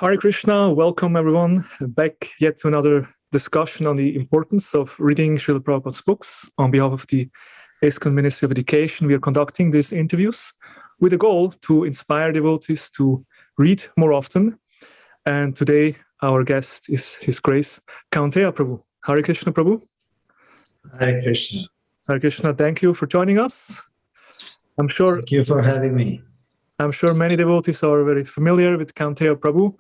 Hare Krishna, welcome everyone back yet to another discussion on the importance of reading Srila Prabhupada's books. On behalf of the ISKCON Ministry of Education, we are conducting these interviews with a goal to inspire devotees to read more often. And today our guest is His Grace Kaunteya Prabhu. Hare Krishna Prabhu. Hare Krishna. Hare Krishna, thank you for joining us. Thank you for having me. I'm sure many devotees are very familiar with Kaunteya Prabhu.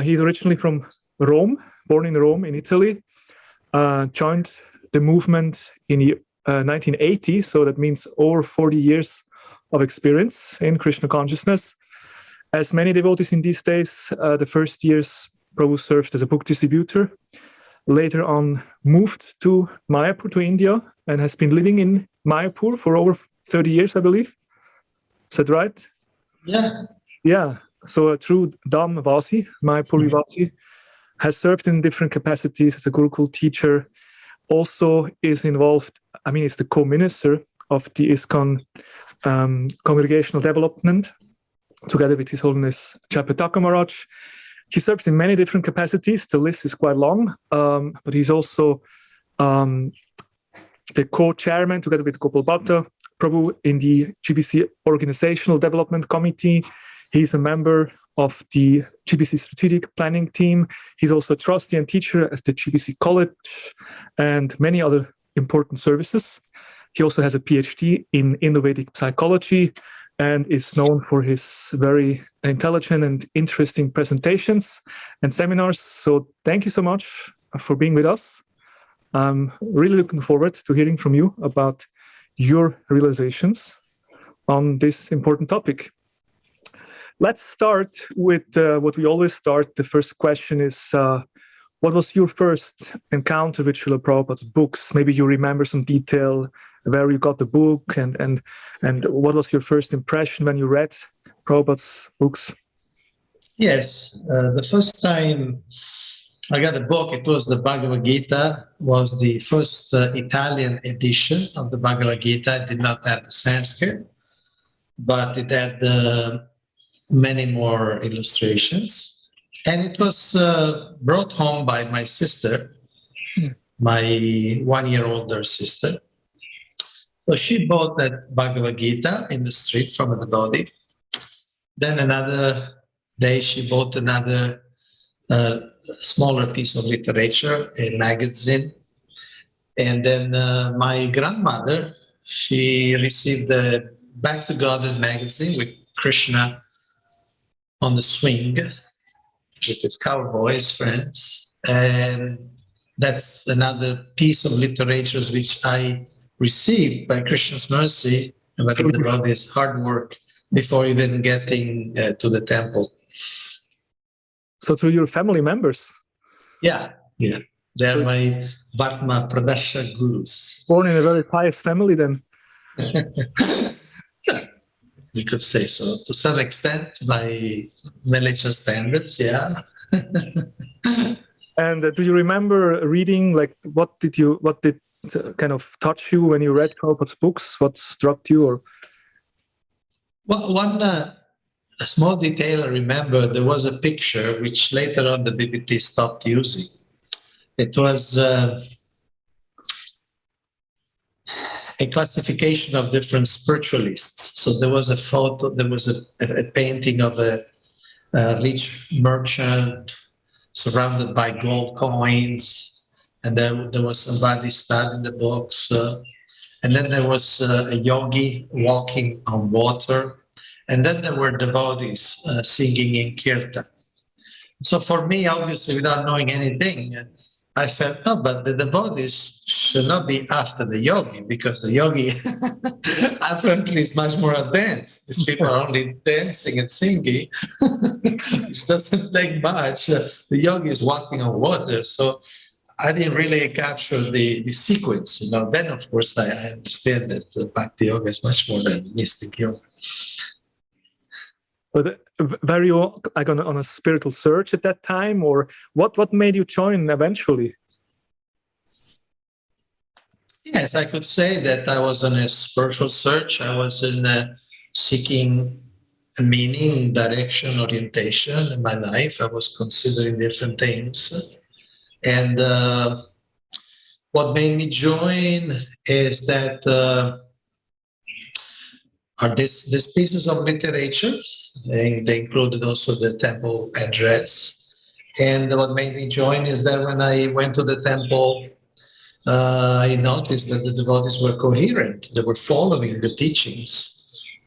He's originally from Rome, born in Rome in Italy, joined the movement in 1980, so that means over 40 years of experience in Krishna consciousness. As many devotees in these days, the first years Prabhu served as a book distributor, later on moved to Mayapur, to India, and has been living in Mayapur for over 30 years, I believe. Is that right? Yeah. Yeah. So a true Dham Vasi, Mayapuri Vasi, has served in different capacities as a Gurukul teacher, also is involved, is the co-minister of the ISKCON congregational development, together with His Holiness Chapataka Maharaj. He serves in many different capacities. The list is quite long, but he's also the co-chairman, together with Gopal Bhatta Prabhu, in the GBC Organizational Development Committee. He's a member of the GBC Strategic Planning Team. He's also a trustee and teacher at the GBC College and many other important services. He also has a PhD in innovative psychology and is known for his very intelligent and interesting presentations and seminars. So thank you so much for being with us. I'm really looking forward to hearing from you about your realizations on this important topic. Let's start with what we always start. The first question is, what was your first encounter with Srila Prabhupada's books? Maybe you remember some detail where you got the book and what was your first impression when you read Prabhupada's books? Yes, the first time I got a book, it was the Bhagavad Gita, was the first Italian edition of the Bhagavad Gita. It did not have the Sanskrit, but it had many more illustrations. And it was brought home by my sister, my 1 year older sister. So she bought that Bhagavad Gita in the street from a devotee. Then another day she bought another smaller piece of literature, a magazine. And then my grandmother, she received the Back to God magazine with Krishna on the swing with his cowboys friends. And that's another piece of literature which I received by Krishna's mercy and by the devotees' hard work before even getting to the temple. So through your family members? Yeah. They're my Bhatma Pradasha gurus. Born in a very pious family then? You could say so. To some extent, by religious standards, yeah. And do you remember reading, like, what did kind of touch you when you read Prabhupada's books? What struck you? Or Well, one small detail I remember, there was a picture which later on the BBT stopped using. It was a classification of different spiritualists. So there was a photo, there was a painting of a rich merchant surrounded by gold coins. And then there was somebody studying the books. And then there was a yogi walking on water. And then there were devotees singing in kirtan. So for me, obviously, without knowing anything, I felt, no, but the devotees should not be after the yogi, because the yogi apparently is much more advanced. These people are only dancing and singing. It doesn't take much. The yogi is walking on water. So I didn't really capture the sequence. Then, of course, I understand that Bhakti Yoga is much more than mystic yoga. But were you like on a spiritual search at that time, or what made you join eventually? Yes, I could say that I was on a spiritual search. I was in seeking meaning, direction, orientation in my life. I was considering different things. And what made me join is that are these pieces of literature. They included also the temple address. And what made me join is that when I went to the temple, I noticed that the devotees were coherent. They were following the teachings,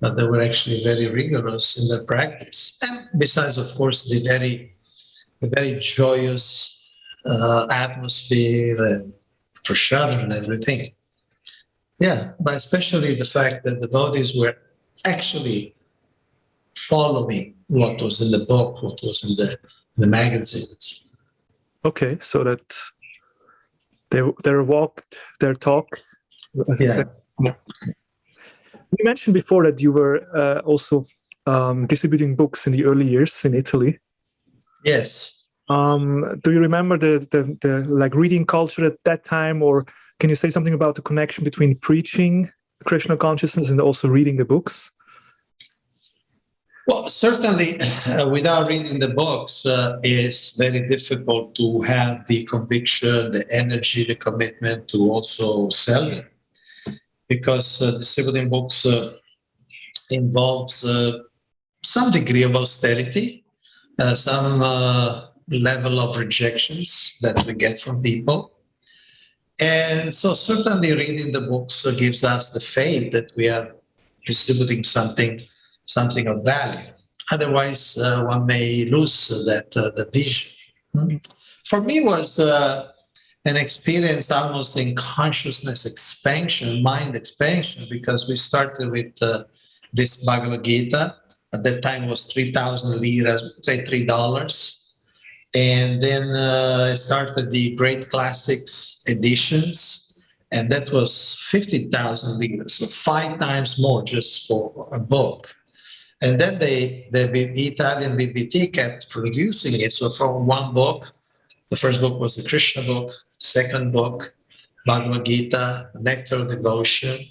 but they were actually very rigorous in their practice. And besides, of course, the very joyous atmosphere and prashadam and everything. Yeah, but especially the fact that the devotees were actually following what was in the book, what was in the magazines. Okay, so that their walk, their talk. Yeah. You mentioned before that you were also distributing books in the early years in Italy. Yes. Do you remember the like reading culture at that time, or can you say something about the connection between preaching Krishna consciousness and also reading the books? Well, certainly, without reading the books, it's very difficult to have the conviction, the energy, the commitment to also sell them, because distributing books involves some degree of austerity, some level of rejections that we get from people. And so certainly reading the books gives us the faith that we are distributing something of value. Otherwise, one may lose the vision. For me, it was an experience almost in consciousness expansion, mind expansion, because we started with this Bhagavad Gita. At that time, it was 3,000 liras, say $3. And then I started the Great Classics editions, and that was 50,000 liras, so 5 times more just for a book. And then the Italian BBT kept producing it. So from one book, the first book was the Krishna book, second book, Bhagavad Gita, Nectar of Devotion,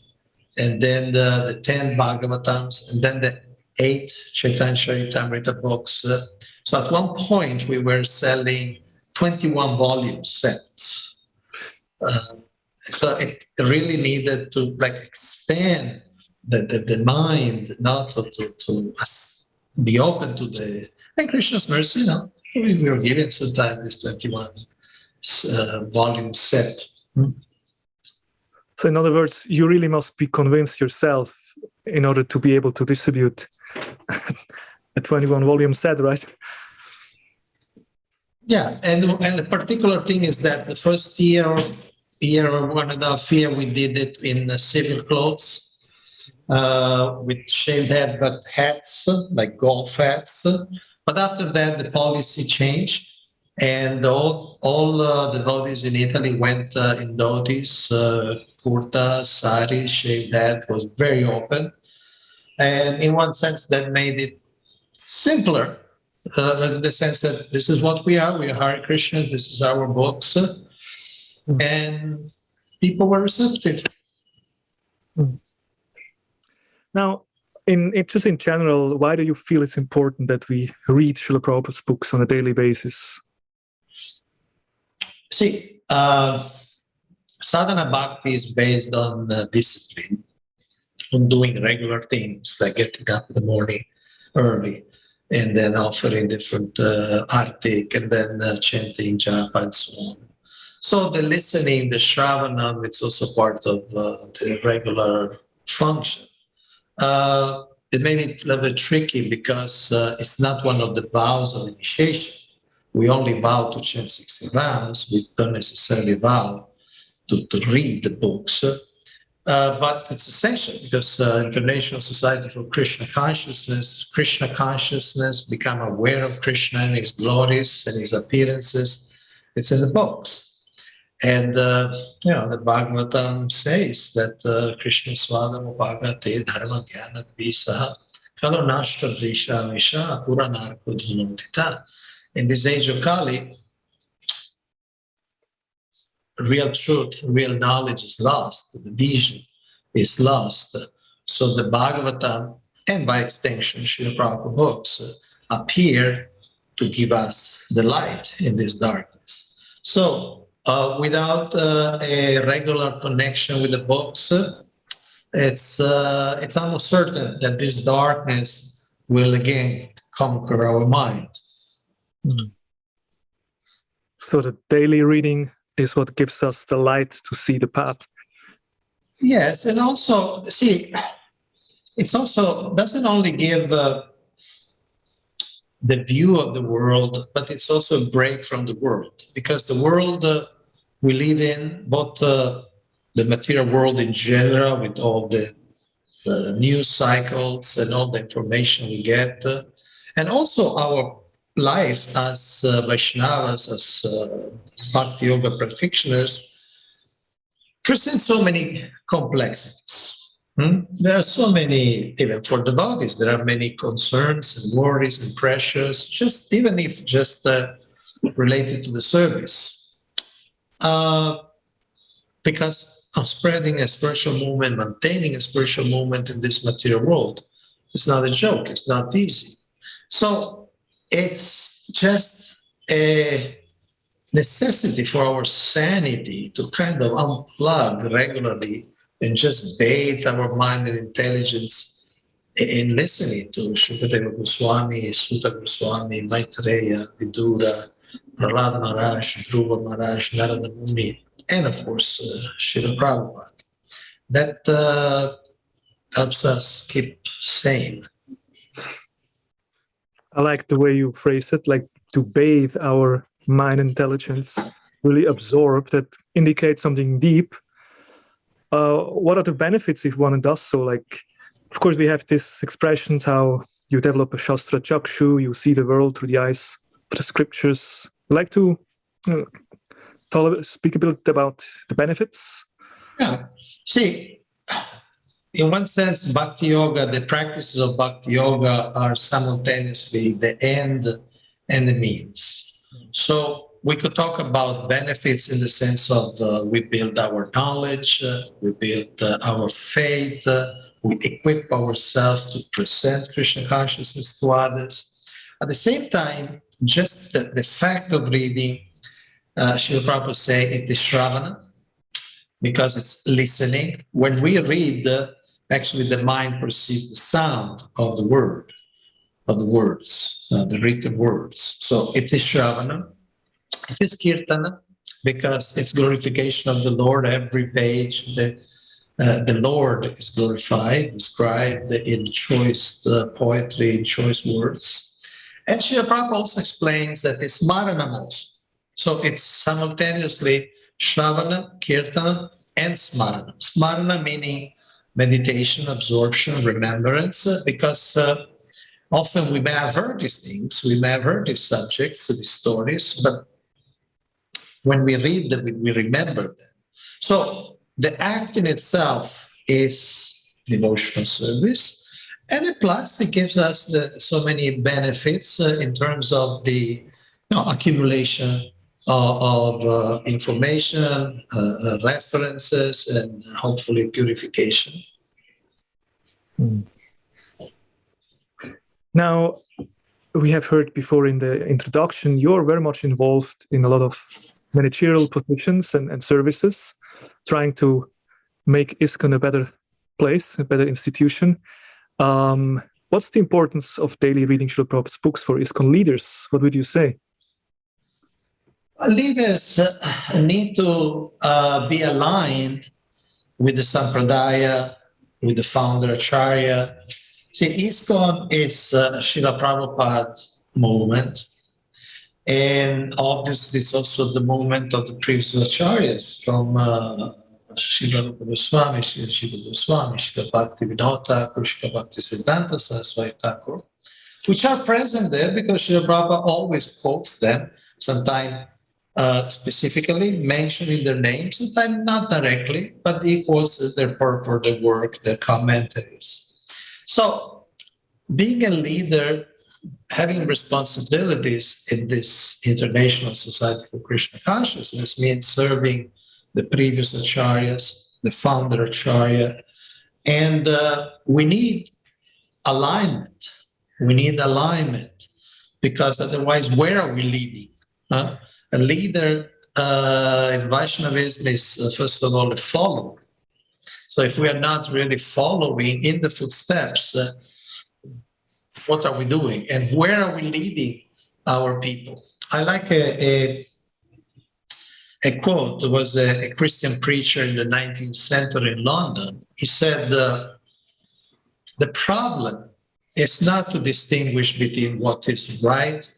and then the 10 Bhagavatams, and then the 8 Chaitanya Charitamrita books. So at one point, we were selling 21 volume sets. So it really needed to expand the mind, not to be open to and Krishna's mercy, we were given sometimes this 21 volume set. So in other words, you really must be convinced yourself in order to be able to distribute a 21 volume set, right? Yeah, and the particular thing is that the first year or 1.5 years, we did it in civil clothes, with shaved head, but hats, like golf hats. But after that, the policy changed, and all the devotees in Italy went in dhotis, kurta, sari, shaved head, was very open. And in one sense, that made it simpler, in the sense that this is what we are Hare Krishnas, this is our books, and people were receptive. Now, just in general, why do you feel it's important that we read Srila Prabhupada's books on a daily basis? See, sadhana bhakti is based on discipline, on doing regular things like getting up in the morning early and then offering different artik and then chanting japa and so on. So the listening, the shravanam, it's also part of the regular function. It made it a little bit tricky because it's not one of the vows of initiation. We only vow to chant 60 rounds. We don't necessarily vow to read the books. But it's essential because International Society for Krishna Consciousness, become aware of Krishna and his glories and his appearances. It's in the books. And, the Bhagavatam says that Krishna Swadam Upagate Dharma Jnana Visaha Kalo Nashta Drisha Visha Puranarko Dhunodita. In this age of Kali, real truth, real knowledge is lost. The vision is lost. So the Bhagavatam and by extension, Srila Prabhupada Books appear to give us the light in this darkness. So without a regular connection with the books, it's almost certain that this darkness will again conquer our mind. So the daily reading is what gives us the light to see the path. Yes, and also, see, it's also doesn't only give the view of the world, but it's also a break from the world, because the world we live in, both the material world in general, with all the news cycles and all the information we get, and also our life as Vaishnavas, as Bhakti Yoga practitioners, present so many complexities. There are so many, even for devotees, there are many concerns and worries and pressures, just even if just related to the service. Because of spreading a spiritual movement, maintaining a spiritual movement in this material world, it's not a joke, it's not easy. So it's just a necessity for our sanity to kind of unplug regularly and just bathe our mind and intelligence in listening to Shukadeva Goswami, Sutta Goswami, Maitreya, Vidura, Prahlad Maharaj, Dhruva Maharaj, Narada Muni, and of course, Srila Prabhupada. That helps us keep sane. I like the way you phrase it, like to bathe our mind intelligence, really absorb, that indicates something deep. What are the benefits if one does so? Like, of course, we have these expressions how you develop a Shastra Chakshu, you see the world through the eyes of the scriptures. I'd like to speak a bit about the benefits. Yeah. See, in one sense, Bhakti Yoga, the practices of Bhakti Yoga are simultaneously the end and the means. So we could talk about benefits in the sense of we build our knowledge, we build our faith, we equip ourselves to present Krishna consciousness to others. At the same time, just the fact of reading, Srila Prabhupada say it is Shravana, because it's listening. When we read, actually the mind perceives the sound of the word, of the words, the written words. So it is Shravana. It is Kirtana, because it's glorification of the Lord. Every page, the Lord is glorified, described in choice poetry, in choice words. And Srila Prabhupada also explains that it's Smaranam also. So it's simultaneously Shravana, Kirtana, and Smarana. Smarana meaning meditation, absorption, remembrance, because often we may have heard these things, we may have heard these subjects, these stories, but when we read them, we remember them. So the act in itself is devotional service, and plus it gives us so many benefits in terms of the accumulation of information, references, and hopefully purification. Now, we have heard before in the introduction, you're very much involved in a lot of managerial positions and services, trying to make ISKCON a better place, a better institution. What's the importance of daily reading Srila Prabhupada's books for ISKCON leaders? What would you say? Leaders need to be aligned with the Sampradaya, with the founder Acharya. See, ISKCON is Srila Prabhupada's movement. And obviously, it's also the movement of the previous acharyas from Srila Goswami, Srila Jiva Goswami, Srila Bhakti Vinod Thakur, Srila Bhakti Siddhanta Saraswati Thakur, which are present there because Srila Prabhupada always quotes them, sometimes specifically mentioning their names, sometimes not directly, but he quotes their purport, their work, their commentaries. So being a leader, having responsibilities in this International Society for Krishna Consciousness means serving the previous acharyas, the founder acharya, and we need alignment. We need alignment, because otherwise, where are we leading? Huh? A leader in Vaishnavism is, first of all, a follower. So if we are not really following in the footsteps, what are we doing? And where are we leading our people? I like a quote. There was a Christian preacher in the 19th century in London. He said, the problem is not to distinguish between what is right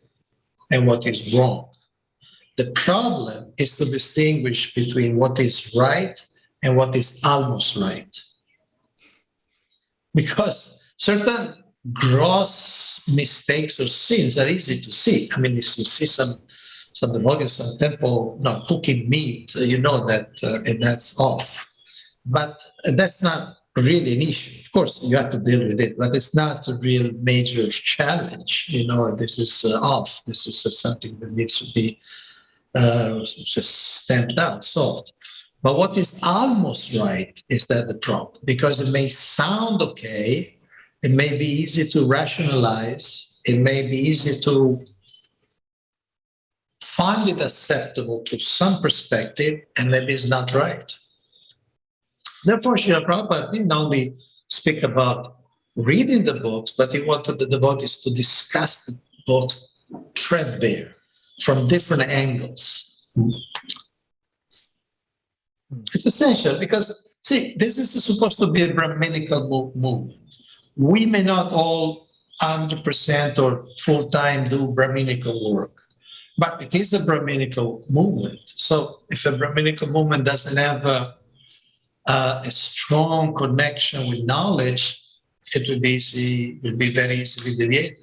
and what is wrong. The problem is to distinguish between what is right and what is almost right. Because certain gross mistakes or sins are easy to see. I mean, if you see some devotees, some temple cooking meat, you know that that's off. But that's not really an issue. Of course, you have to deal with it, but it's not a real major challenge. You know, this is off. This is something that needs to be just stamped out, solved. But what is almost right is that the problem, because it may sound okay, it may be easy to rationalize, it may be easy to find it acceptable to some perspective, and maybe it's not right. Therefore, Srila Prabhupada didn't only speak about reading the books, but he wanted the devotees to discuss the books threadbare from different angles. It's essential because, see, this is supposed to be a Brahminical movement. We may not all 100% or full-time do Brahminical work, but it is a Brahminical movement. So if a Brahminical movement doesn't have a strong connection with knowledge, it will be very easily deviated.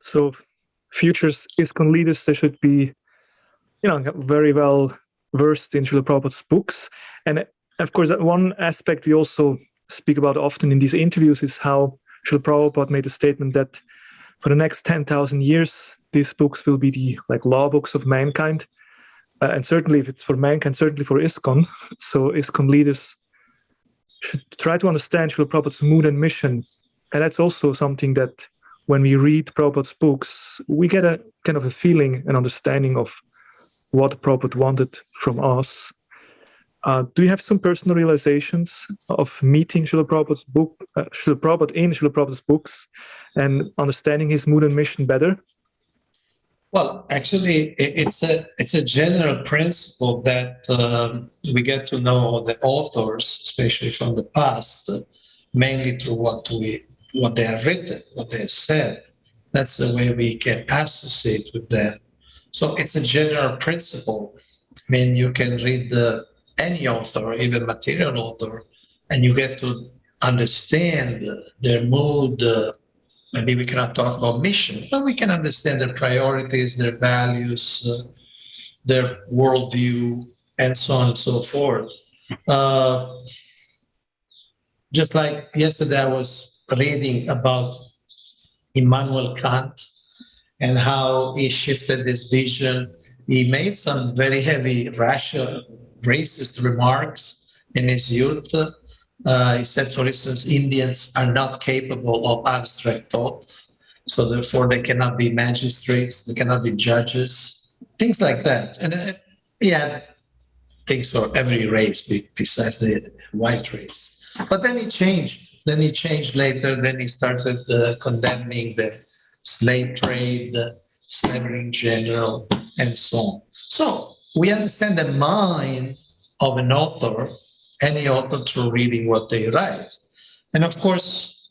So future ISKCON leaders, they should be, very well versed in Srila Prabhupada's books. And of course, one aspect we also speak about often in these interviews is how Srila Prabhupada made a statement that for the next 10,000 years, these books will be the law books of mankind. And certainly if it's for mankind, certainly for ISKCON. So ISKCON leaders should try to understand Srila Prabhupada's mood and mission. And that's also something that when we read Prabhupada's books, we get a kind of a feeling, an understanding of what Prabhupada wanted from us. Do you have some personal realizations of meeting Srila Prabhupada's book, Srila Prabhupada in Srila Prabhupada's books, and understanding his mood and mission better? Well, actually, it's a general principle that we get to know the authors, especially from the past, mainly through what they have written, what they have said. That's the way we can associate with them. So it's a general principle. I mean, you can read any author, even material author, and you get to understand their mood. Maybe we cannot talk about mission, but we can understand their priorities, their values, their worldview, and so on and so forth. Just like yesterday, I was reading about Immanuel Kant and how he shifted this vision. He made some very heavy, rational, racist remarks in his youth. He said, for instance, Indians are not capable of abstract thoughts, so therefore they cannot be magistrates, they cannot be judges, things like that. And he had things for every race besides the white race. But then he changed. Then he changed later. Then he started condemning the slave trade, slavery in general, and so on. So we understand the mind of an author, any author, through reading what they write. And of course,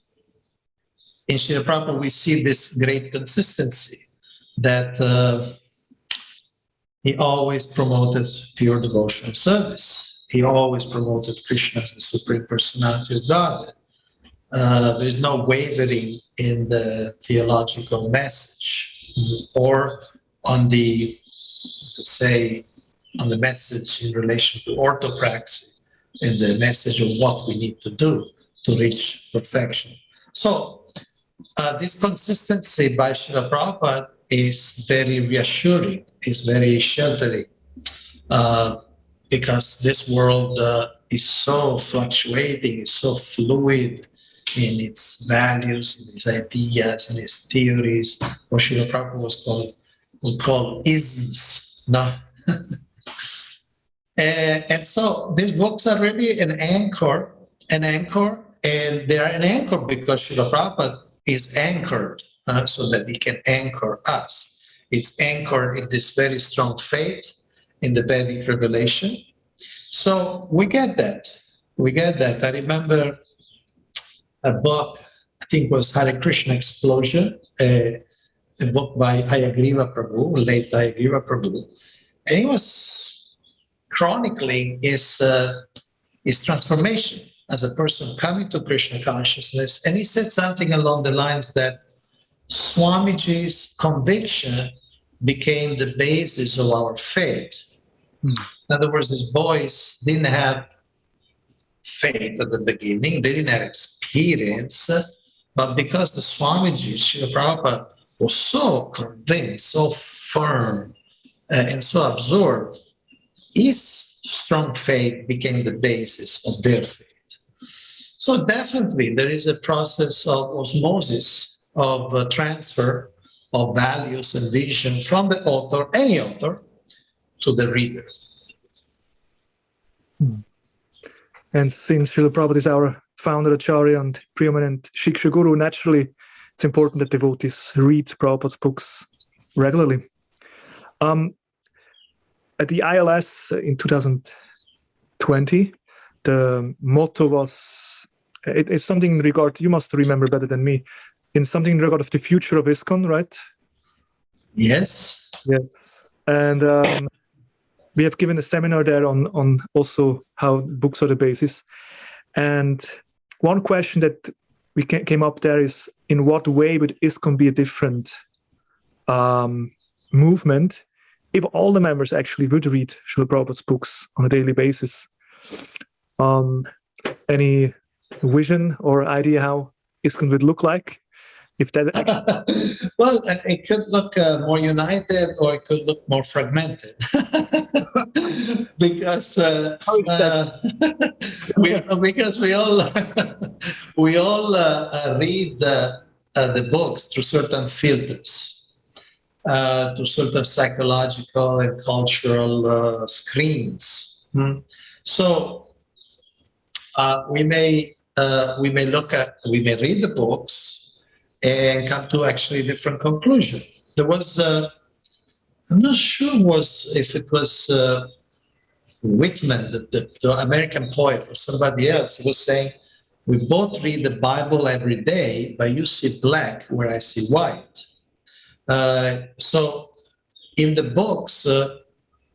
in Srila Prabhupada, we see this great consistency that he always promoted pure devotional service. He always promoted Krishna as the Supreme Personality of God. There is no wavering in the theological message or on the, on the message in relation to orthopraxy and the message of what we need to do to reach perfection. So this consistency by Srila Prabhupada is very reassuring, is very sheltering, because this world is so fluctuating, is so fluid in its values, in its ideas, in its theories, what Srila Prabhupada would call isms. No? And so these books are really an anchor, and they are an anchor because Srila Prabhupada is anchored so that he can anchor us. It's anchored in this very strong faith in the Vedic revelation. So we get that. We get that. I remember a book, I think it was Hare Krishna Explosion, a book by Hayagriva Prabhu, late Hayagriva Prabhu. And he was chronicling his transformation as a person coming to Krishna consciousness. And he said something along the lines that Swamiji's conviction became the basis of our faith. In other words, these boys didn't have faith at the beginning, they didn't have experience, but because the Swamiji, Srila Prabhupada, was so convinced, so firm, and so absorbed, his strong faith became the basis of their faith. So definitely there is a process of osmosis, of transfer of values and vision from the author, any author, to the reader. And since Srila Prabhupada is our founder, Acharya, and preeminent Shiksha Guru, naturally it's important that devotees read Prabhupada's books regularly. At the ILS in 2020, the motto was, it's something in regard, you must remember better than me, in something in regard of the future of ISKCON, right? Yes. Yes. And we have given a seminar there on also how books are the basis. And one question that we came up there is, in what way would ISKCON be a different movement if all the members actually would read Srila Prabhupada's books on a daily basis? Any vision or idea how ISKCON would look like? If that Well, it could look more united, or it could look more fragmented. Because we all read the books through certain filters, through certain psychological and cultural screens. So we may read the books and come to actually a different conclusion. There was, I'm not sure if it was Whitman, the American poet, or somebody else, who was saying, we both read the Bible every day, but you see black where I see white. So in the books,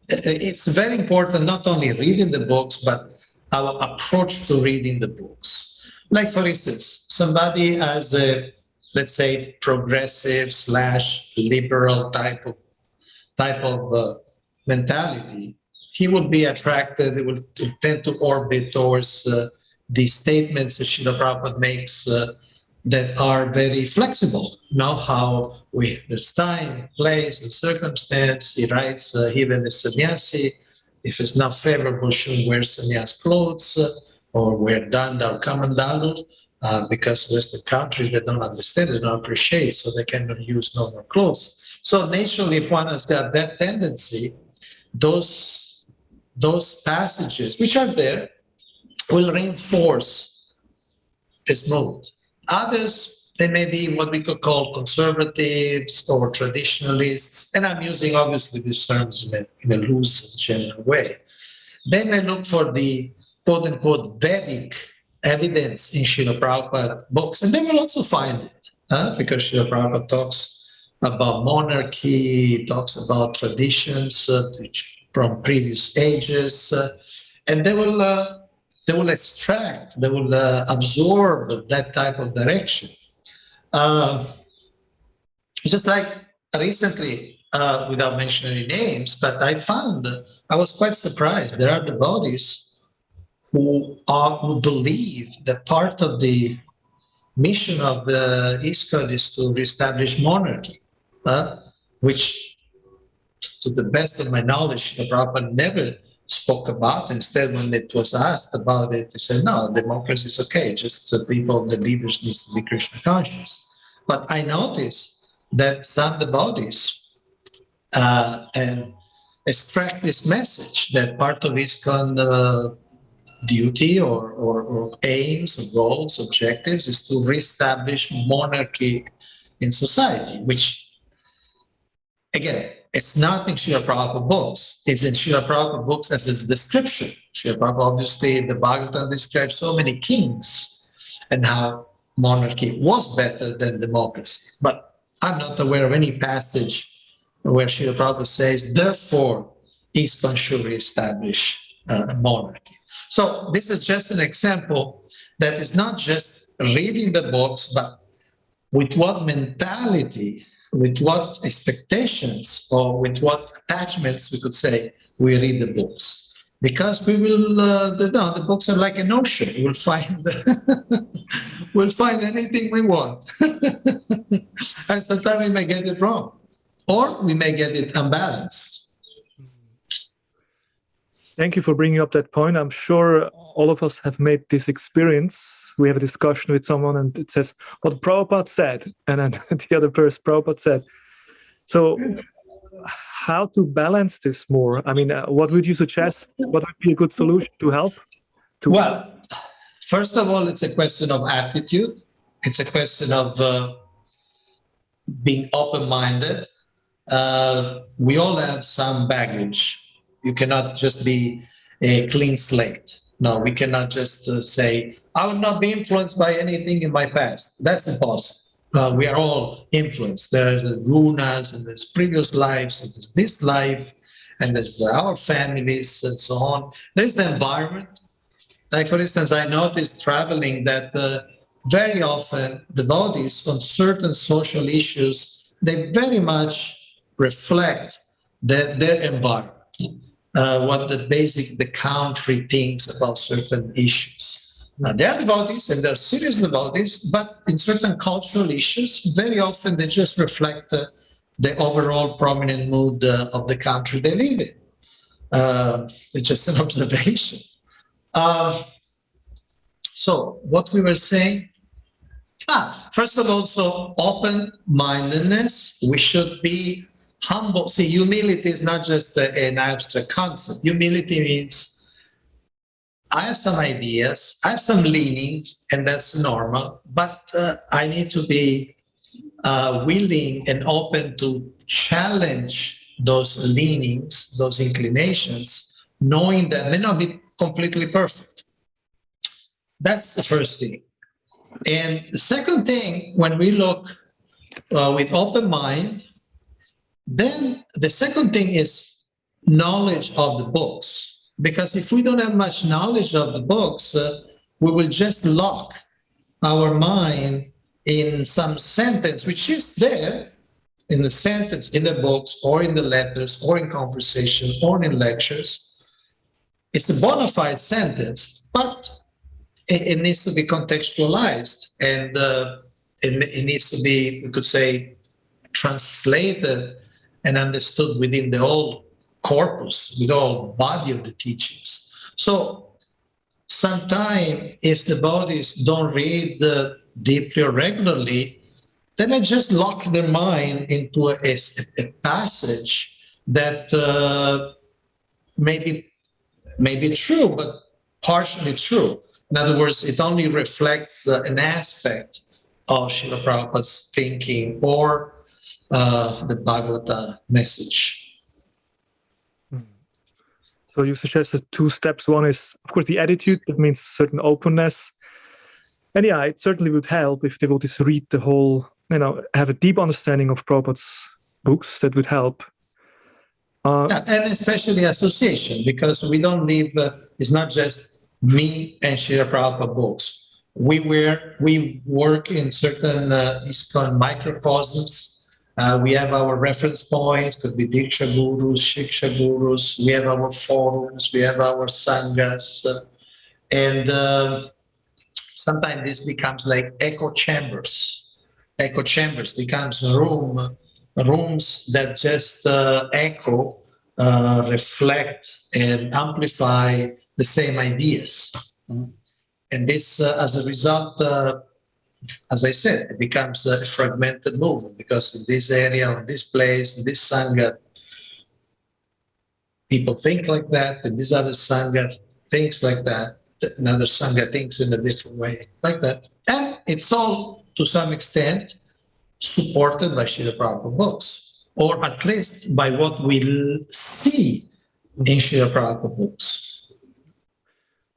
it's very important not only reading the books, but our approach to reading the books. Like, for instance, somebody has a, let's say, progressive/liberal type of mentality, he would be attracted, it would tend to orbit towards the statements that Srila Prabhupada makes that are very flexible. Now, how there's time, place, and circumstance. He writes, even the sannyasi, if it's not favorable, shouldn't wear sannyas clothes or wear danda or kamandalu. Because Western countries, they don't understand, they don't appreciate, so they cannot use normal clothes. So naturally, if one has got that tendency, those passages, which are there, will reinforce this mood. Others, they may be what we could call conservatives or traditionalists, and I'm using obviously these terms in a loose, general way. They may look for the quote-unquote Vedic evidence in Srila Prabhupada books, and they will also find it, because Srila Prabhupada talks about monarchy, talks about traditions from previous ages, and they will extract, they will absorb that type of direction. Just like recently, without mentioning any names, but I was quite surprised. There are devotees who believe that part of the mission of the ISKCON is to reestablish monarchy, which, to the best of my knowledge, Srila Prabhupada spoke about. Instead, when it was asked about it, he said, no, democracy is okay, just people, the leaders need to be Krishna conscious. But I noticed that some devotees and extract this message that part of ISKCON duty or aims or goals, objectives is to reestablish monarchy in society, which, again, it's not in Srila Prabhupada books. It's in Srila Prabhupada books as its description. Srila Prabhupada, obviously, the Bhagavatam describes so many kings and how monarchy was better than democracy. But I'm not aware of any passage where Srila Prabhupada says, therefore, ISKCON should reestablish a monarchy. So this is just an example that is not just reading the books, but with what mentality, with what expectations, or with what attachments, we could say, we read the books. Because we will, the books are like an ocean. We'll find, we'll find anything we want. And sometimes we may get it wrong, or we may get it unbalanced. Thank you for bringing up that point. I'm sure all of us have made this experience. We have a discussion with someone and it says, what Prabhupada said, and then the other person, Prabhupada said. So how to balance this more? I mean, what would you suggest? What would be a good solution to help? Well, first of all, it's a question of attitude. It's a question of being open-minded. We all have some baggage. You cannot just be a clean slate. No, we cannot just say, I will not be influenced by anything in my past. That's impossible. We are all influenced. There's gunas, and there's previous lives, and there's this life, and there's our families, and so on. There's the environment. Like, for instance, I noticed traveling that very often devotees on certain social issues, they very much reflect their environment. What the country thinks about certain issues. They are devotees and they're serious devotees, but in certain cultural issues, very often they just reflect the overall prominent mood of the country they live in. It's just an observation. So what we were saying? First of all, so open-mindedness. We should be humble. See, humility is not just an abstract concept. Humility means I have some ideas, I have some leanings, and that's normal, but I need to be willing and open to challenge those leanings, those inclinations, knowing that they may not be completely perfect. That's the first thing. And the second thing, when we look with open mind, then the second thing is knowledge of the books. Because if we don't have much knowledge of the books, we will just lock our mind in some sentence, which is there in the sentence, in the books, or in the letters, or in conversation, or in lectures. It's a bona fide sentence, but it needs to be contextualized, and it needs to be, we could say, translated and understood within the whole corpus, with the whole body of the teachings. So sometimes if the bodies don't read deeply or regularly, they may just lock their mind into a passage that may be true, but partially true. In other words, it only reflects an aspect of Srila Prabhupada's thinking or the Bhagavata message. So you suggested 2 steps. One is, of course, the attitude. That means certain openness. And yeah, it certainly would help if devotees read the whole, have a deep understanding of Prabhupada's books. That would help. And especially association, because we don't live, it's not just me and Srila Prabhupada Books. We work in certain ISKCON microcosms. We have our reference points, could be Diksha Gurus, Shiksha Gurus. We have our forums, we have our sanghas. And sometimes this becomes like echo chambers. Echo chambers becomes rooms that just echo reflect and amplify the same ideas. And this, as a result, as I said, it becomes a fragmented movement, because in this area, in this place, in this Sangha, people think like that, and this other Sangha thinks like that, another Sangha thinks in a different way, like that. And it's all, to some extent, supported by Srila Prabhupada Books, or at least by what we see in Srila Prabhupada Books.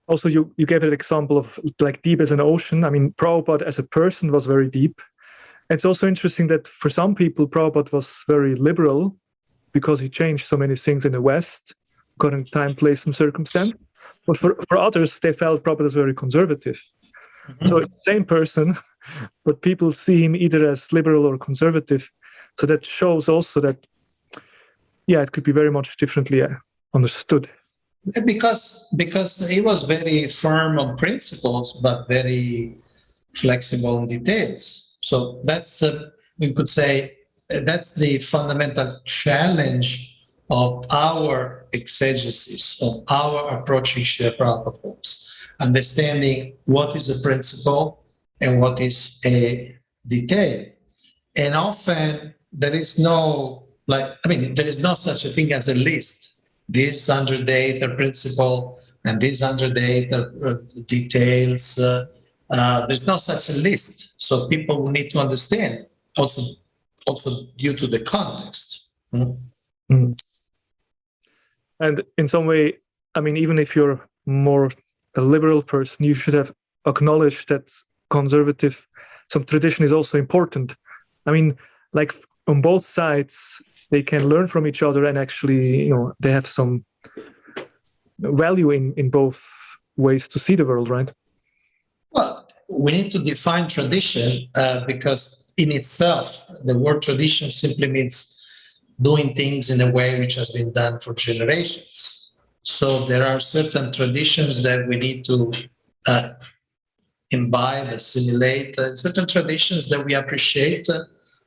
Also, you gave an example of like deep as an ocean. I mean, Prabhupada as a person was very deep. It's also interesting that for some people, Prabhupada was very liberal because he changed so many things in the West, according to time, place, and circumstance. But for others, they felt Prabhupada was very conservative. So it's the same person, but people see him either as liberal or conservative. So that shows also that, yeah, it could be very much differently understood. Because he was very firm on principles, but very flexible in details. So that's, we could say, that's the fundamental challenge of our exegesis, of our approaching Srila Prabhupada Books, understanding what is a principle and what is a detail. And often there is no, there is no such a thing as a list. This 108 are principle, and this 108 are details. There's no such a list. So people will need to understand, also due to the context. And in some way, I mean, even if you're more a liberal person, you should have acknowledged that some tradition is also important. I mean, like on both sides, they can learn from each other, and actually, they have some value in both ways to see the world, right? Well, we need to define tradition because in itself, the word tradition simply means doing things in a way which has been done for generations. So there are certain traditions that we need to imbibe, assimilate, certain traditions that we appreciate,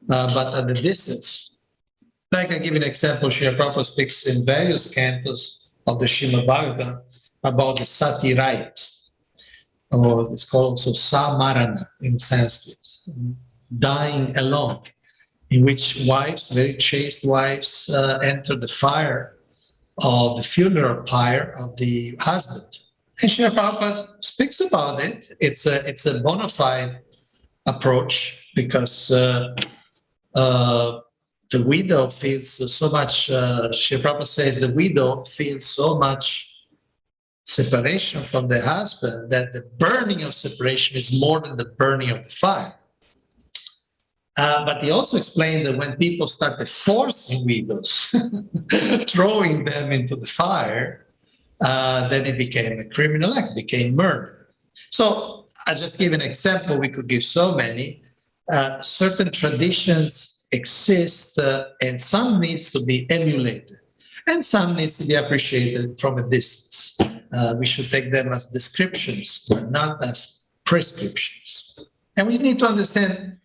but at a distance. Like I give an example, Srila Prabhupada speaks in various cantos of the Srimad Bhagavatam about the sati rite, or it's called also samarana in Sanskrit, dying alone, in which wives, very chaste wives, enter the fire of the funeral pyre of the husband. And Srila Prabhupada speaks about it. It's a bona fide approach, because the widow feels so much, Srila Prabhupada says, the widow feels so much separation from the husband that the burning of separation is more than the burning of the fire. But he also explained that when people started forcing widows, throwing them into the fire, then it became a criminal act, became murder. So I just give an example, we could give so many. Certain traditions exist, and some needs to be emulated, and some needs to be appreciated from a distance. We should take them as descriptions, but not as prescriptions. And we need to understand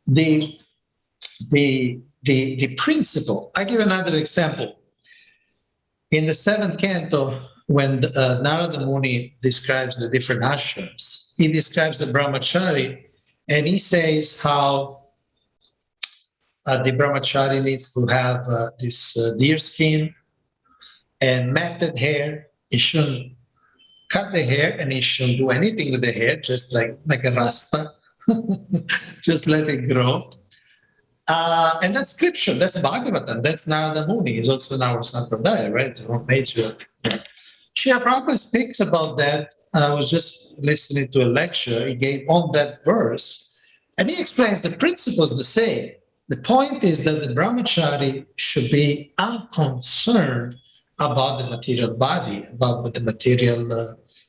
the principle. I give another example. In the 7th canto, when Narada Muni describes the different ashrams, he describes the brahmachari, and he says how the brahmachari needs to have this deer skin and matted hair. He shouldn't cut the hair, and he shouldn't do anything with the hair, just like a rasta, just let it grow. And that's scripture, that's Bhagavatam, that's Narada Muni. He's also in our Sampradaya, right? It's a major. Srila Prabhupada speaks about that. I was just listening to a lecture he gave on that verse, and he explains the principle is the same. The point is that the brahmachari should be unconcerned about the material body, about the material,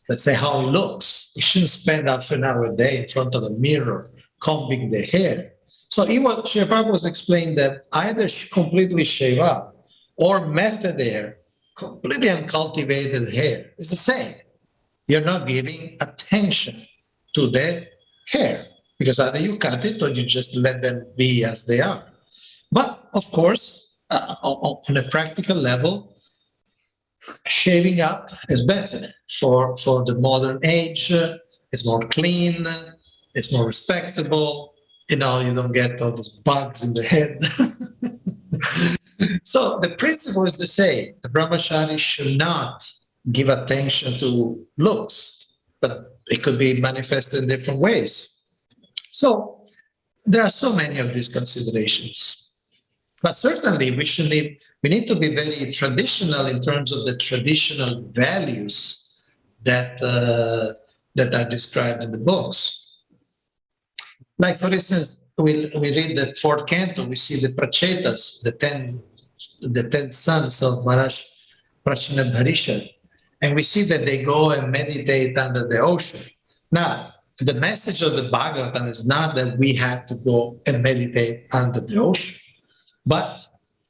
let's say, how it looks. He shouldn't spend half an hour a day in front of a mirror combing the hair. So Srila Prabhupada was explaining that either completely shave up or matted hair, completely uncultivated hair, is the same. You're not giving attention to the hair, because either you cut it or you just let them be as they are. But of course, on a practical level, shaving up is better for the modern age. It's more clean. It's more respectable. You don't get all these bugs in the head. So the principle is the same. The brahmachari should not give attention to looks, but it could be manifested in different ways. So there are so many of these considerations. But certainly we need to be very traditional in terms of the traditional values that are described in the books. Like, for instance, we read the fourth canto, we see the prachetas, the 10 sons of Maharaj Prachina Bharisha, and we see that they go and meditate under the ocean. Now, the message of the Bhagavatam is not that we have to go and meditate under the ocean, but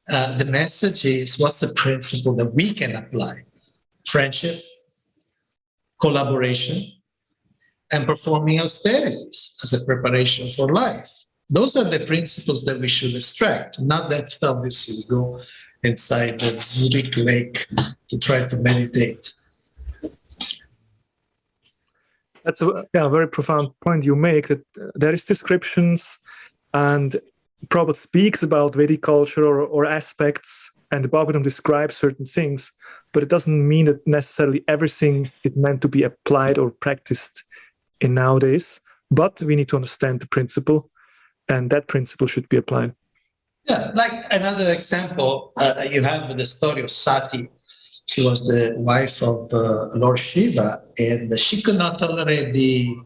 the message is, what's the principle that we can apply? Friendship, collaboration, and performing austerities as a preparation for life. Those are the principles that we should extract, not that obviously we go inside the Zurich lake to try to meditate. That's a very profound point you make, that there is descriptions and Prabhupada speaks about Vedic culture or aspects, and the Bhagavatam describes certain things, but it doesn't mean that necessarily everything is meant to be applied or practiced in nowadays. But we need to understand the principle, and that principle should be applied. Yeah, like another example, you have the story of Sati. She was the wife of Lord Shiva, and she could not tolerate the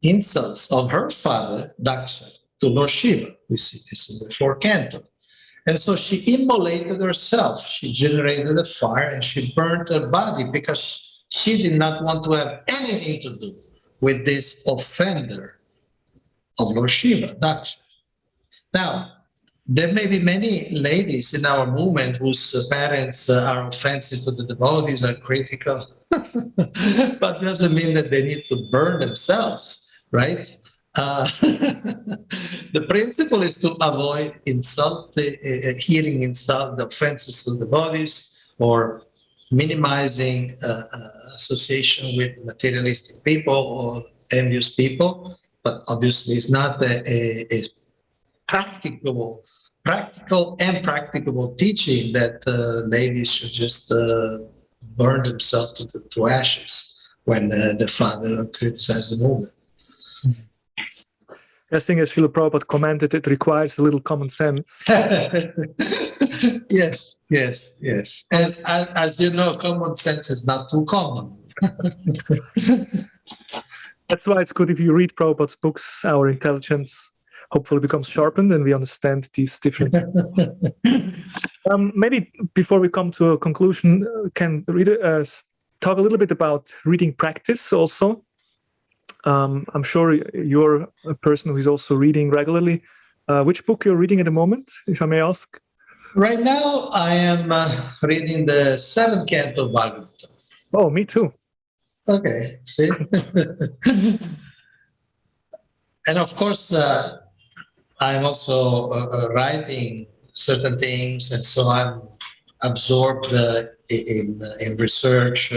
insults of her father, Daksha, to Lord Shiva. We see this in the fourth canto. And so she immolated herself. She generated a fire and she burned her body because she did not want to have anything to do with this offender of Lord Shiva, Daksha. Now, there may be many ladies in our movement whose parents are offensive to the devotees, are critical, but doesn't mean that they need to burn themselves, right? The principle is to avoid hearing insult, the offenses to the devotees, or minimizing association with materialistic people or envious people. But obviously, it's not a practical and practicable teaching that ladies should just burn themselves to ashes when the father criticizes the movement. I think, as Srila Prabhupada commented, it requires a little common sense. Yes. And as you know, common sense is not too common. That's why it's good if you read Prabhupada's books. Our intelligence hopefully becomes sharpened and we understand these differences. Maybe before we come to a conclusion, can readers talk a little bit about reading practice also? I'm sure you're a person who is also reading regularly. Which book you're reading at the moment, if I may ask? Right now, I am reading the 7th canto of Bhagavatam. Oh, me too. Okay, see? And of course, I'm also writing certain things, and so I'm absorbed in research.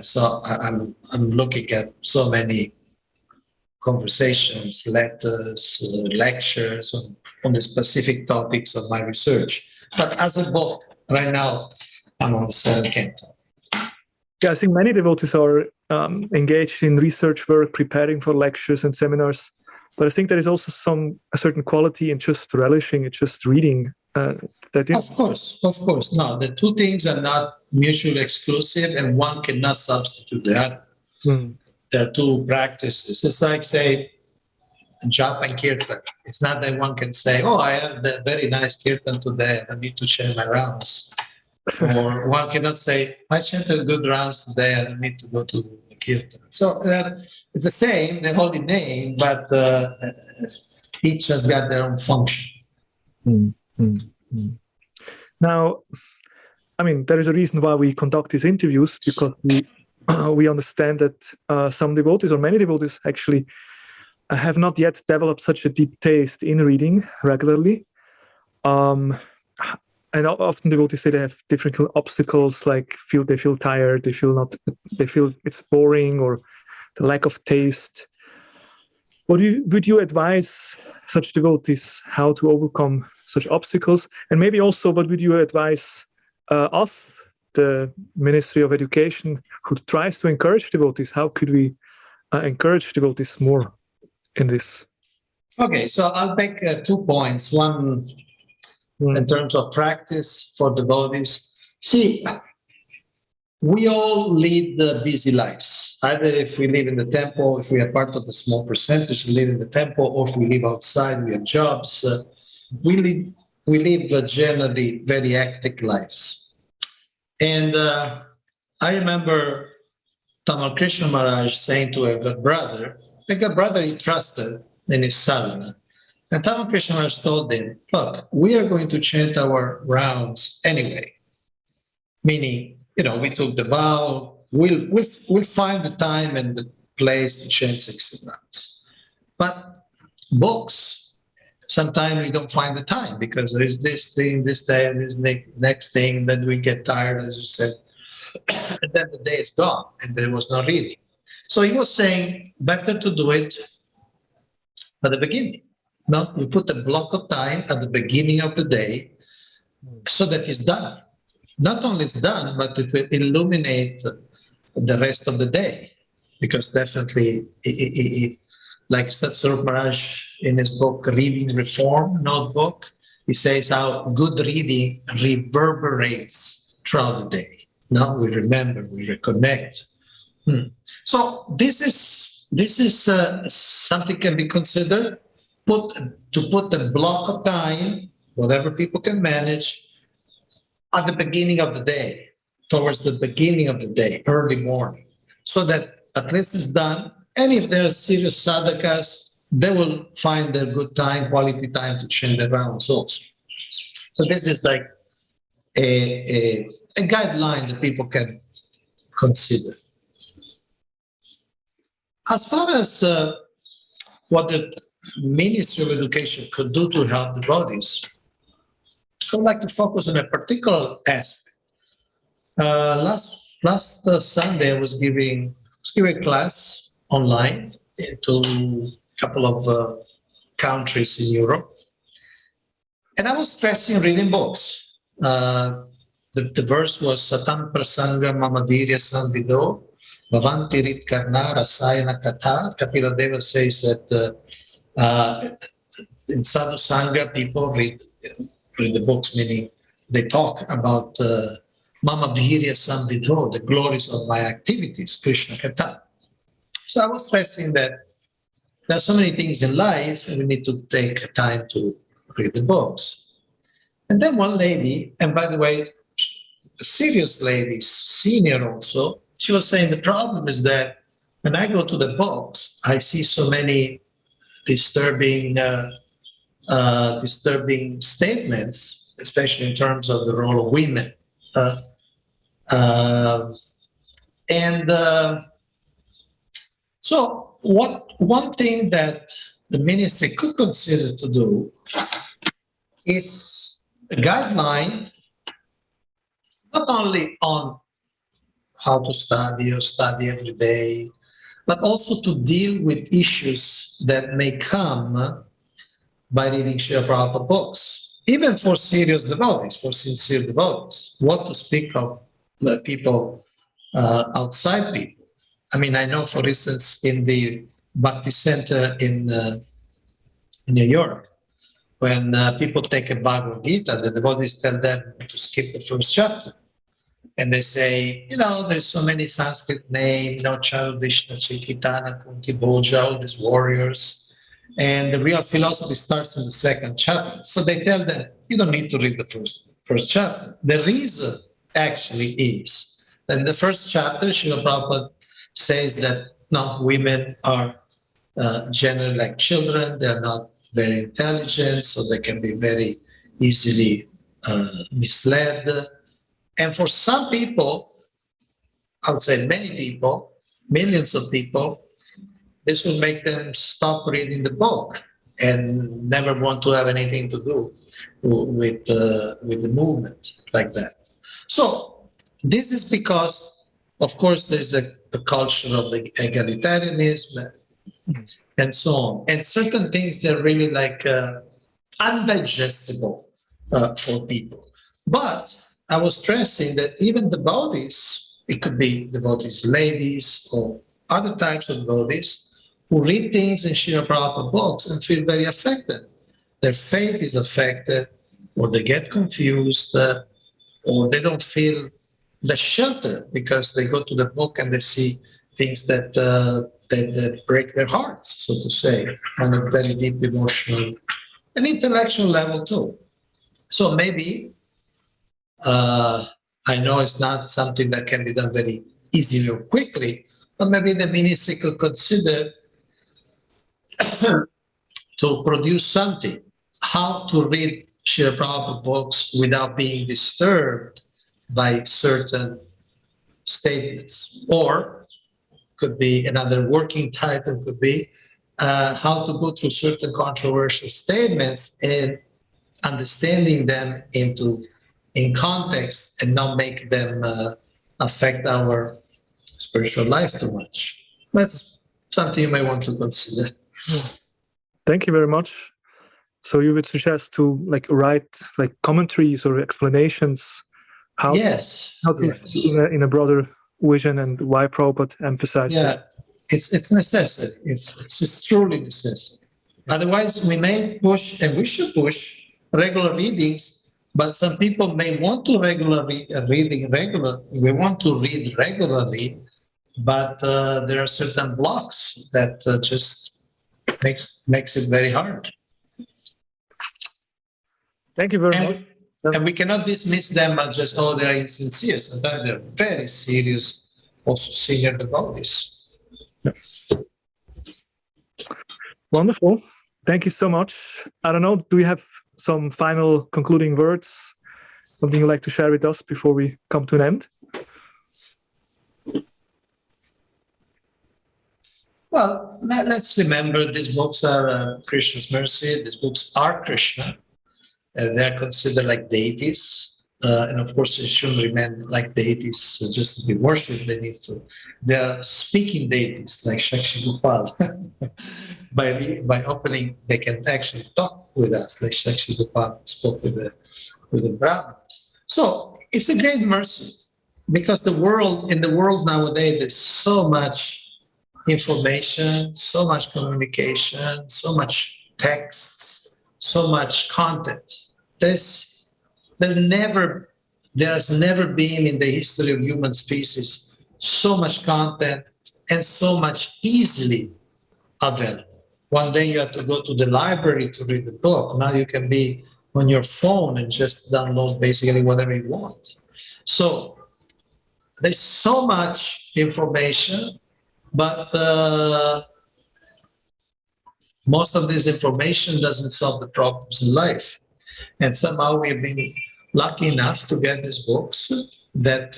So I'm looking at so many conversations, letters, lectures on the specific topics of my research. But as a book, right now, I'm on the 7th canto. Yeah, I think many devotees are engaged in research work, preparing for lectures and seminars. But I think there is also a certain quality in just relishing, just reading. Of course. No, the two things are not mutually exclusive, and one cannot substitute the other. There are two practices. It's like, say, japa and kirtan. It's not that one can say, oh, I have a very nice kirtan today, I need to change my rounds. Or one cannot say, I chanted good rounds today, I don't need to go to the kirtan. So it's the same, the holy name, but each has got their own function. Now, I mean, there is a reason why we conduct these interviews, because we understand that some devotees, or many devotees actually, have not yet developed such a deep taste in reading regularly. and often devotees say they have different obstacles, like they feel tired, they feel it's boring, or the lack of taste. Would you advise such devotees how to overcome such obstacles? And maybe also, what would you advise us, the Ministry of Education, who tries to encourage devotees? How could we encourage devotees more in this? Okay, so I'll make 2 points. One, in terms of practice for devotees. See, we all lead busy lives. Either if we live in the temple, if we are part of the small percentage who live in the temple, or if we live outside, we have jobs. We live generally very hectic lives. And I remember Tamal Krishna Maharaj saying to a good brother he trusted in his sadhana. And Tamal Krishna Maharaj told him, look, we are going to chant our rounds anyway. Meaning, we took the vow, we'll find the time and the place to chant 16 rounds. But books, sometimes we don't find the time because there is this thing, this day, this next thing, then we get tired, as you said, and then the day is gone and there was no reading. So he was saying, better to do it at the beginning. No, we put a block of time at the beginning of the day so that it's done. Not only it's done, but it will illuminate the rest of the day. Because definitely, like Satsvarup Maharaj in his book, Reading Reform Notebook, he says how good reading reverberates throughout the day. Now we remember, we reconnect. So this is something can be considered. To put a block of time, whatever people can manage, at the beginning of the day, towards the beginning of the day, early morning, so that at least it's done. And if there are serious sadhakas, they will find a good time, quality time to chant the rounds also. So this is like a guideline that people can consider. As far as what the Ministry of Education could do to help devotees, I would like to focus on a particular aspect. Last Sunday, I was giving a class online to a couple of countries in Europe, and I was stressing reading books. The verse was Satam Prasanga Mamavirya Samvido Bhavanti Rit Karna Rasayana Katha. Kapila Deva says that in Sadhu Sangha, people read the books, meaning they talk about Mama Virya Samvidho, the glories of my activities, Krishna Katha. So I was stressing that there are so many things in life and we need to take time to read the books. And then one lady, and by the way, a serious lady, senior also, she was saying the problem is that when I go to the books, I see so many disturbing statements, especially in terms of the role of women. So one thing that the ministry could consider to do is a guideline, not only on how to study or study every day, but also to deal with issues that may come by reading Srila Prabhupada books, even for serious devotees, for sincere devotees. What to speak of people outside people. I mean, I know, for instance, in the Bhakti Center in New York, when people take a Bhagavad Gita, the devotees tell them to skip the first chapter. And they say, there's so many Sanskrit names, Charudishna, Chikitana, Kunti Bhoja, all these warriors. And the real philosophy starts in the second chapter. So they tell them, you don't need to read the first chapter. The reason actually is that in the first chapter, Srila Prabhupada says that women are generally like children. They're not very intelligent, so they can be very easily misled. And for some people, I would say many people, millions of people, this will make them stop reading the book and never want to have anything to do with the movement like that. So this is because, of course, there's a culture of the egalitarianism and so on, and certain things that are really like undigestible for people. But I was stressing that even devotees, it could be devotees ladies or other types of devotees, who read things in Srila Prabhupada books and feel very affected. Their faith is affected, or they get confused, or they don't feel the shelter because they go to the book and they see things that break their hearts, so to say, on a very deep emotional and intellectual level too. So maybe, I know it's not something that can be done very easily or quickly, but maybe the ministry could consider to produce something, how to read Srila Prabhupada books without being disturbed by certain statements. Or could be another working title, could be how to go through certain controversial statements and understanding them in context and not make them affect our spiritual life too much. That's something you may want to consider. Thank you very much. So you would suggest to like write like commentaries or explanations how Yes. to see in a broader vision and why Prabhupada emphasized it. It's necessary. It's truly necessary. Otherwise, we may push, and we should push regular readings, but some people may want to we want to read regularly, but there are certain blocks that just makes it very hard. Thank you very much. And we cannot dismiss them as just, oh, they're insincere. Sometimes they're very serious, also senior devotees. Yeah. Wonderful. Thank you so much. I don't know, do you have some final concluding words? Something you'd like to share with us before we come to an end? Well, let's remember these books are Krishna's mercy. These books are Krishna. They're considered like deities. And of course, they shouldn't remain like deities just to be worshipped. They are speaking deities like Shakshi Gopal. by opening, they can actually talk with us, like Shakshi Gopal spoke with the Brahmanas. So it's a great mercy, because in the world nowadays, there's so much information, so much communication, so much texts, so much content. There's never been in the history of human species so much content and so much easily available. One day you have to go to the library to read the book. Now you can be on your phone and just download basically whatever you want. So there's so much information, but most of this information doesn't solve the problems in life. And somehow we've been lucky enough to get these books that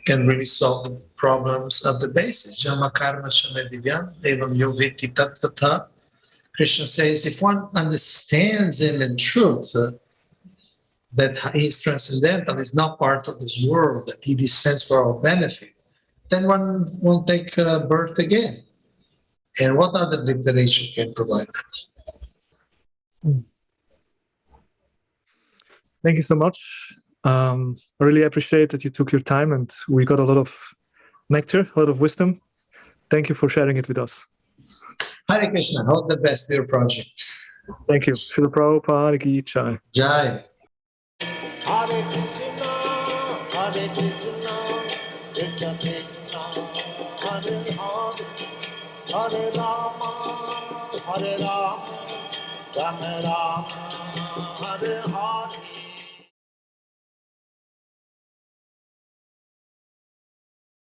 can really solve the problems of the basics. Jama karma shame divyam evam yoviti tattvata. Krishna says, if one understands him in truth, that he is transcendental, is not part of this world, that he descends for our benefit, then one won't take birth again. And what other literature can provide that? Thank you so much. I really appreciate that you took your time and we got a lot of nectar, a lot of wisdom. Thank you for sharing it with us. Hare Krishna, all the best to your project. Thank you. Srila Prabhupada ki Jai. Jai. Hare Krishna, Krishna Krishna, Hare Hare, Hare Rama, Rama Rama, Hare Hare.